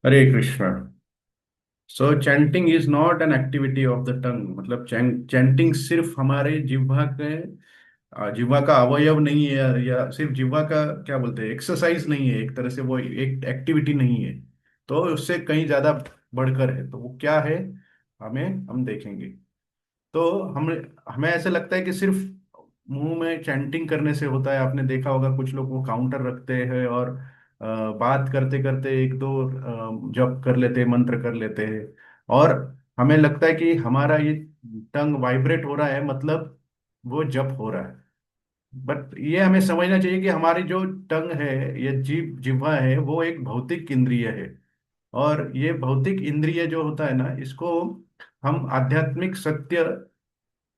Hare Krishna. So chanting is not an activity of the tongue. मतलब chanting सिर्फ हमारे जिह्वा के जिह्वा का अवयव नहीं है, या सिर्फ जिह्वा का क्या बोलते हैं, एक्सरसाइज नहीं है। एक तरह से वो एक एक्टिविटी नहीं है। तो उससे कहीं ज्यादा बढ़कर है। तो वो क्या है, हम देखेंगे। तो हम हमें ऐसे लगता है कि सिर्फ मुंह में चैंटिंग करने से होता है। आपने देखा होगा कुछ लोग वो काउंटर रखते हैं और बात करते करते एक दो जप कर लेते हैं, मंत्र कर लेते हैं। और हमें लगता है कि हमारा ये टंग वाइब्रेट हो रहा है, मतलब वो जप हो रहा है। बट ये हमें समझना चाहिए कि हमारी जो टंग है, ये जिह्वा है, वो एक भौतिक इंद्रिय है। और ये भौतिक इंद्रिय जो होता है ना, इसको हम आध्यात्मिक सत्य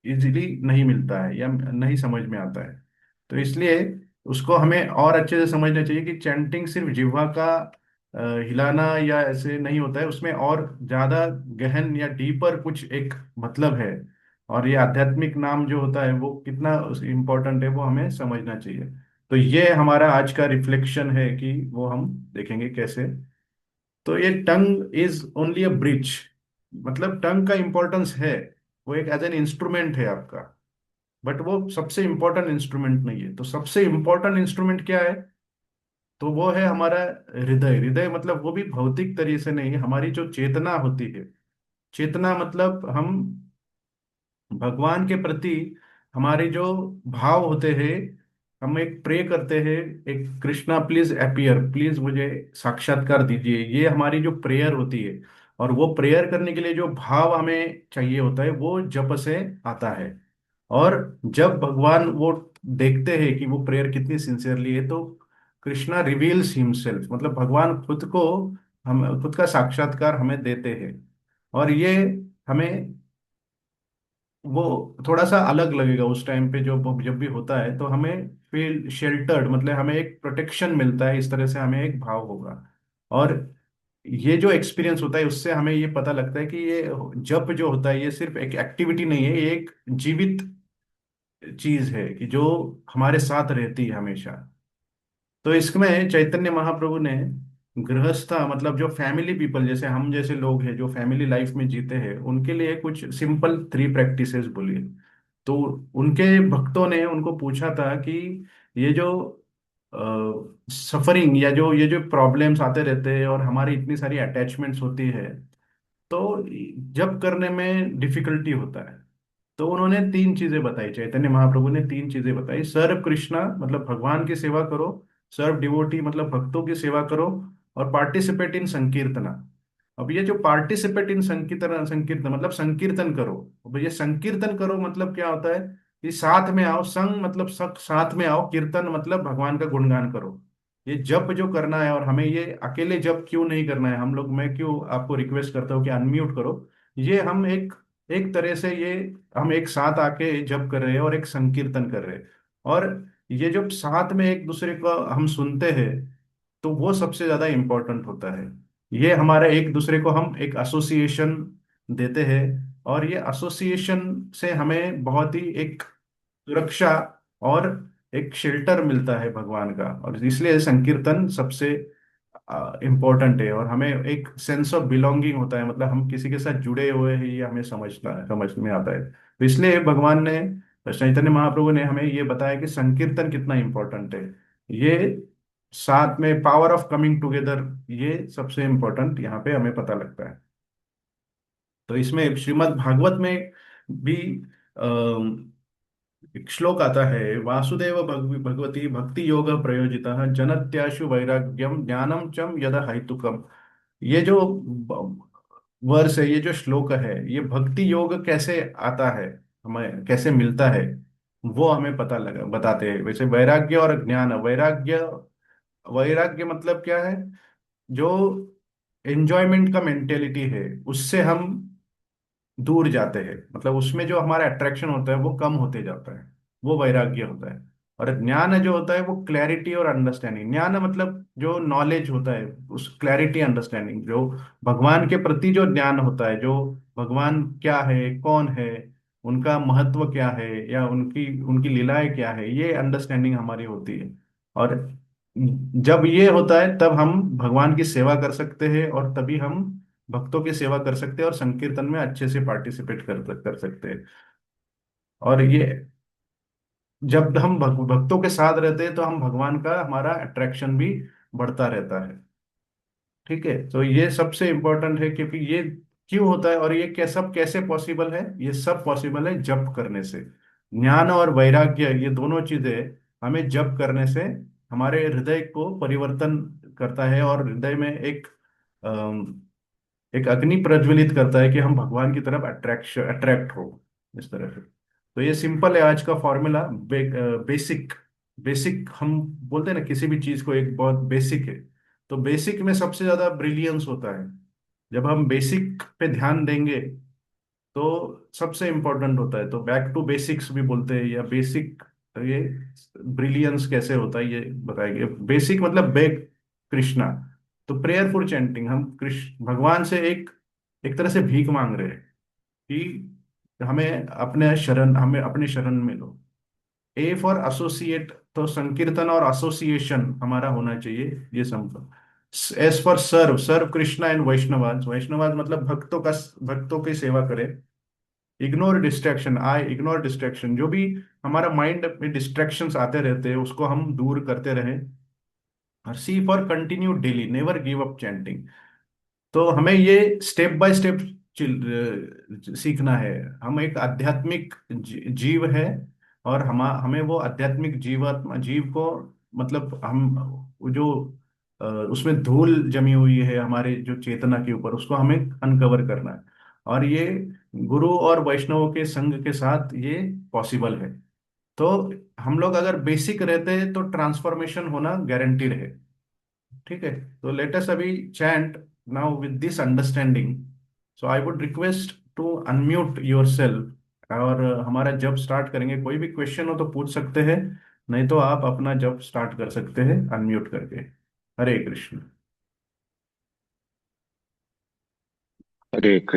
इजीली नहीं मिलता है या नहीं समझ में आता है। तो इसलिए उसको हमें और अच्छे से समझना चाहिए कि चैंटिंग सिर्फ जिह्वा का हिलाना या ऐसे नहीं होता है। उसमें और ज्यादा गहन या डीपर कुछ एक मतलब है। और ये आध्यात्मिक नाम जो होता है वो कितना इम्पोर्टेंट है, वो हमें समझना चाहिए। तो ये हमारा आज का रिफ्लेक्शन है कि वो हम देखेंगे कैसे। तो ये tongue is only a bridge. मतलब टंग का इंपॉर्टेंस है, वो एक एज एन इंस्ट्रूमेंट है आपका। बट वो सबसे इंपॉर्टेंट इंस्ट्रूमेंट नहीं है। तो सबसे इंपॉर्टेंट इंस्ट्रूमेंट क्या है? तो वो है हमारा हृदय। हृदय मतलब वो भी भौतिक तरीके से नहीं, हमारी जो चेतना होती है। चेतना मतलब हम भगवान के प्रति हमारे जो भाव होते हैं। हम एक प्रे करते हैं, एक कृष्णा प्लीज अपीयर, प्लीज मुझे साक्षात्कार दीजिए, ये हमारी जो प्रेयर होती है। और वो प्रेयर करने के लिए जो भाव हमें चाहिए होता है वो जप से आता है। और जब भगवान वो देखते हैं कि वो प्रेयर कितनी सिंसियरली है, तो कृष्णा रिवील्स हिमसेल्फ, मतलब भगवान खुद को, हम खुद का साक्षात्कार हमें देते हैं। और ये हमें वो थोड़ा सा अलग लगेगा उस टाइम पे, जो जब भी होता है तो हमें फील शेल्टर्ड, मतलब हमें एक प्रोटेक्शन मिलता है। इस तरह से हमें एक भाव होगा। और ये जो एक्सपीरियंस होता है उससे हमें ये पता लगता है कि ये जप जो होता है ये सिर्फ एक एक्टिविटी नहीं है, ये एक जीवित चीज है कि जो हमारे साथ रहती है हमेशा। तो इसमें चैतन्य महाप्रभु ने गृहस्था, मतलब जो फैमिली पीपल जैसे हम जैसे लोग हैं जो फैमिली लाइफ में जीते हैं, उनके लिए कुछ सिंपल 3 प्रैक्टिसेस बोली। तो उनके भक्तों ने उनको पूछा था कि ये जो सफरिंग या जो ये जो प्रॉब्लम्स आते रहते हैं और हमारी इतनी सारी अटैचमेंट्स होती है, तो जब करने में डिफिकल्टी होता है। तो उन्होंने 3 चीजें बताई, चैतन्य महाप्रभु ने 3 चीजें बताई। सर्व कृष्णा मतलब भगवान की सेवा करो, सर्व डिवोटी मतलब भक्तों की सेवा करो, और पार्टिसिपेट इन संकीर्तना। अब ये जो पार्टिसिपेट इन संकीर्तन, संकीर्तन मतलब संकीर्तन करो। अब ये संकीर्तन करो मतलब क्या होता है कि साथ में आओ। संग मतलब साथ में आओ, कीर्तन मतलब भगवान का गुणगान करो। ये जप जो करना है, और हमें ये अकेले जप क्यों नहीं करना है, हम लोग, मैं क्यों आपको रिक्वेस्ट करता हूँ कि अनम्यूट करो। ये हम एक एक तरह से ये हम एक साथ आके जप कर रहे हैं और एक संकीर्तन कर रहे हैं। और ये जब साथ में एक दूसरे को हम सुनते हैं, तो वो सबसे ज्यादा इम्पोर्टेंट होता है। ये हमारा एक दूसरे को हम एक एसोसिएशन देते हैं। और ये एसोसिएशन से हमें बहुत ही एक सुरक्षा और एक शेल्टर मिलता है भगवान का। और इसलिए संकीर्तन सबसे इम्पोर्टेंट है। और हमें एक सेंस ऑफ बिलोंगिंग होता है, मतलब हम किसी के साथ जुड़े हुए हैं, ये हमें समझ में आता है। तो इसलिए भगवान ने, चैतन्य महाप्रभु ने हमें ये बताया कि संकीर्तन कितना इम्पोर्टेंट है। ये साथ में पावर ऑफ कमिंग टुगेदर, ये सबसे इम्पोर्टेंट यहाँ पे हमें पता लगता है। तो इसमें श्रीमद् भागवत में भी एक श्लोक आता है, वासुदेव भगवती भक्ति योग प्रयोजिता जनत्याशु वैराग्यम ज्ञानम चम यद हेतुकम। ये जो वर्ष है, ये जो श्लोक है, ये भक्ति योग कैसे आता है, हमें कैसे मिलता है, वो हमें पता लगा बताते हैं। वैसे वैराग्य और ज्ञान, वैराग्य, वैराग्य मतलब क्या है? जो एंजॉयमेंट का मेंटेलिटी है, उससे हम दूर जाते हैं। मतलब उसमें जो हमारा अट्रैक्शन होता है वो कम होते जाता है, वो वैराग्य होता है। और ज्ञान जो होता है वो क्लैरिटी और अंडरस्टैंडिंग। ज्ञान मतलब जो नॉलेज होता है, उस क्लैरिटी अंडरस्टैंडिंग, जो भगवान के प्रति जो ज्ञान होता है, जो भगवान क्या है, कौन है, उनका महत्व क्या है, या उनकी उनकी लीलाएं क्या है, ये अंडरस्टैंडिंग हमारी होती है। और जब ये होता है तब हम भगवान की सेवा कर सकते हैं, और तभी हम भक्तों की सेवा कर सकते हैं और संकीर्तन में अच्छे से पार्टिसिपेट कर सकते हैं। और ये जब हम भक्तों के साथ रहते हैं तो हम भगवान का हमारा अट्रैक्शन भी बढ़ता रहता है। ठीक है, तो ये सबसे इम्पोर्टेंट है, क्योंकि ये क्यों होता है और ये क्या सब कैसे पॉसिबल है। ये सब पॉसिबल है जप करने से। ज्ञान और वैराग्य, ये दोनों चीजें हमें जप करने से हमारे हृदय को परिवर्तन करता है, और हृदय में एक अग्नि प्रज्वलित करता है कि हम भगवान की तरफ अट्रैक्ट हो इस तरह से। तो ये सिंपल है आज का फॉर्मूला। बेसिक बेसिक हम बोलते हैं ना, किसी भी चीज को एक बहुत बेसिक है, तो बेसिक में सबसे ज्यादा ब्रिलियंस होता है। जब हम बेसिक पे ध्यान देंगे तो सबसे इम्पोर्टेंट होता है। तो बैक टू बेसिक्स भी बोलते हैं, या बेसिक, ये ब्रिलियंस कैसे होता है ये बताएंगे। बेसिक मतलब बेग कृष्णा। तो प्रेयरफुल चैंटिंग, हम कृष्ण भगवान से एक एक तरह से भीख मांग रहे हैं कि हमें अपने शरण में लो। ए फॉर एसोसिएट, तो संकीर्तन और एसोसिएशन हमारा होना चाहिए ये संभव। S for serve, serve Krishna and Vaishnavas, Vaishnavas मतलब भक्तों की सेवा करे। Ignore distraction, I ignore distraction, जो भी हमारा माइंड में डिस्ट्रैक्शंस आते रहते हैं उसको हम दूर करते रहें। और C for continue daily, never give up chanting. तो हमें ये स्टेप बाय स्टेप सीखना है। हम एक आध्यात्मिक जीव है, और हमें वो आध्यात्मिक जीव को, मतलब हम वो जो उसमें धूल जमी हुई है हमारे जो चेतना के ऊपर, उसको हमें अनकवर करना है। और ये गुरु और वैष्णवों के संग के साथ ये पॉसिबल है। तो हम लोग अगर बेसिक रहते हैं तो ट्रांसफॉर्मेशन होना गारंटीड है। ठीक है, तो लेट अस अभी chant now with this understanding. So I would request to unmute yourself, और हमारा जब स्टार्ट करेंगे, कोई भी क्वेश्चन हो तो पूछ सकते हैं, नहीं तो आप अपना जब स्टार्ट कर सकते हैं अनम्यूट करके। हरे कृष्ण। हरे कृष्ण।